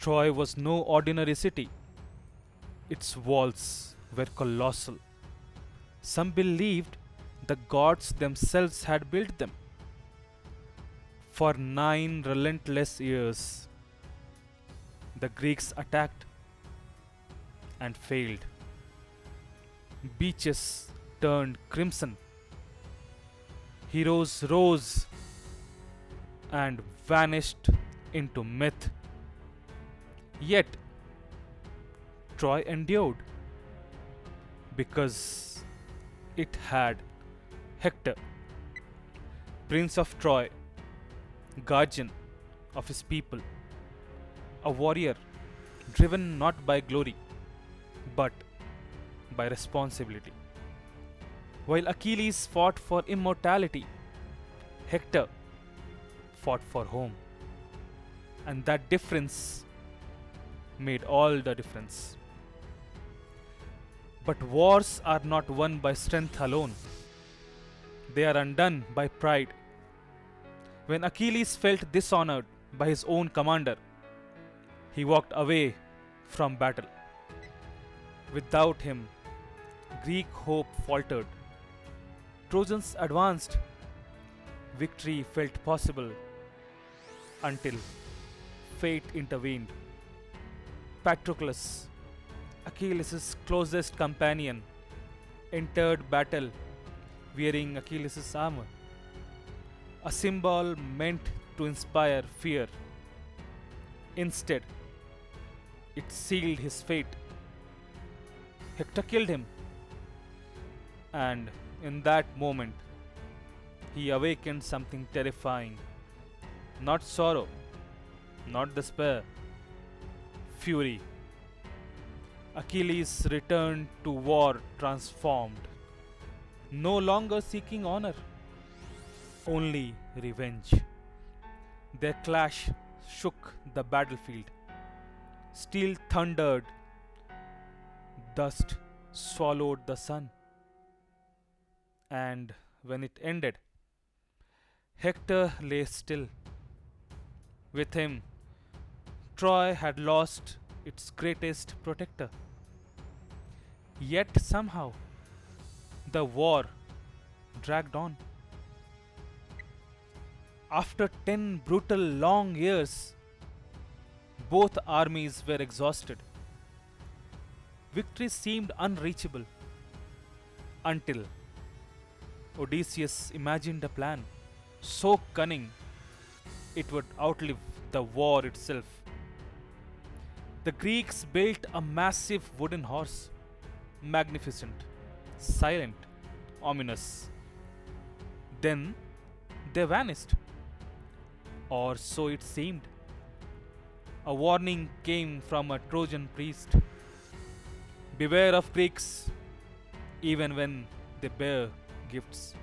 Troy was no ordinary city. Its walls were colossal. Some believed the gods themselves had built them. For 9 relentless years, the Greeks attacked and failed. Beaches turned crimson. Heroes rose and vanished into myth. Yet, Troy endured because it had Hector, Prince of Troy, guardian of his people, a warrior driven not by glory but by responsibility. While Achilles fought for immortality, Hector fought for home. And that difference made all the difference. But wars are not won by strength alone, they are undone by pride. When Achilles felt dishonored by his own commander, he walked away from battle. Without him, Greek hope faltered. Trojans advanced. Victory felt possible until fate intervened. Patroclus, Achilles' closest companion, entered battle wearing Achilles' armor, a symbol meant to inspire fear. Instead, it sealed his fate. Hector killed him, and in that moment, he awakened something terrifying. Not sorrow, not despair, fury. Achilles returned to war transformed, no longer seeking honor, only revenge. Their clash shook the battlefield. Steel thundered, dust swallowed the sun. And when it ended, Hector lay still. With him, Troy had lost its greatest protector. Yet somehow, the war dragged on. After 10 brutal long years, both armies were exhausted. Victory seemed unreachable until Odysseus imagined a plan so cunning it would outlive the war itself. The Greeks built a massive wooden horse, magnificent, silent, ominous. Then they vanished, or so it seemed. A warning came from a Trojan priest. Beware of Greeks, even when they bear gifts.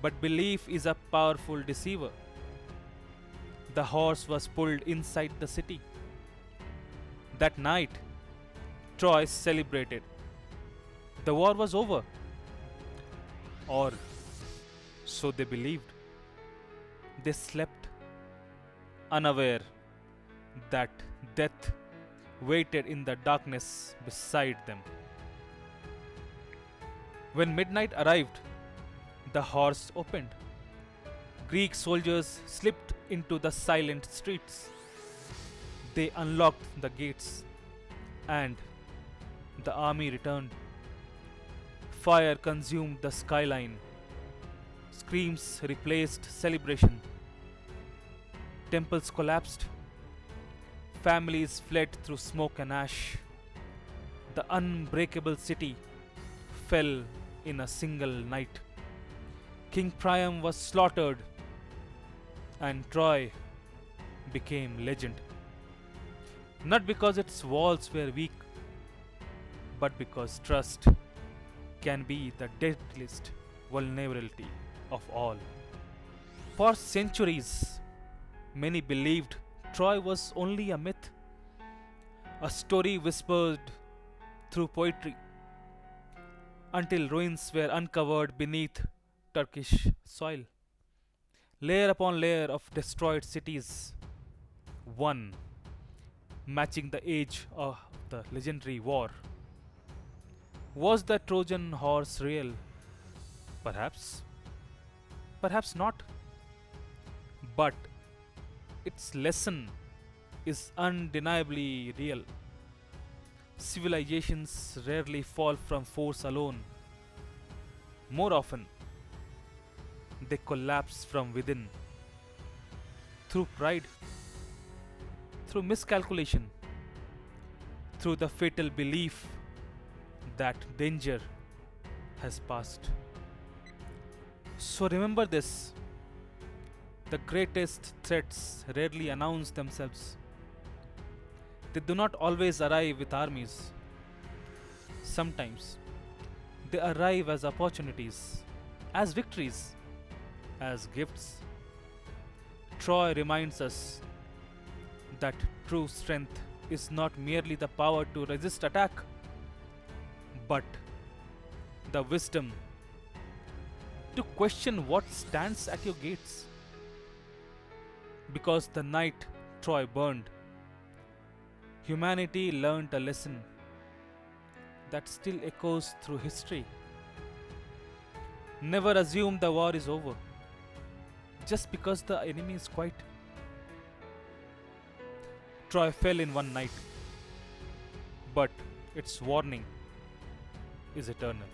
But belief is a powerful deceiver. The horse was pulled inside the city. That night, Troy celebrated. The war was over. Or so they believed. They slept, unaware that death waited in the darkness beside them. When midnight arrived, the horse opened. Greek soldiers slipped into the silent streets. They unlocked the gates, and the army returned. Fire consumed the skyline. Screams replaced celebration. Temples collapsed. Families fled through smoke and ash. The unbreakable city fell in a single night. King Priam was slaughtered, and Troy became legend. Not because its walls were weak, but because trust can be the deadliest vulnerability of all. For centuries, many believed Troy was only a myth, a story whispered through poetry, until ruins were uncovered beneath Turkish soil. Layer upon layer of destroyed cities, one matching the age of the legendary war. Was the Trojan horse real? Perhaps. Perhaps not. But its lesson is undeniably real. Civilizations rarely fall from force alone. More often, they collapse from within through pride, through miscalculation, through the fatal belief that danger has passed. So remember this: the greatest threats rarely announce themselves. They do not always arrive with armies. Sometimes they arrive as opportunities, as victories, as gifts. Troy reminds us that true strength is not merely the power to resist attack, but the wisdom to question what stands at your gates. Because the night Troy burned, humanity learned a lesson that still echoes through history. Never assume the war is over just because the enemy is quiet. Troy fell in one night, but its warning is eternal.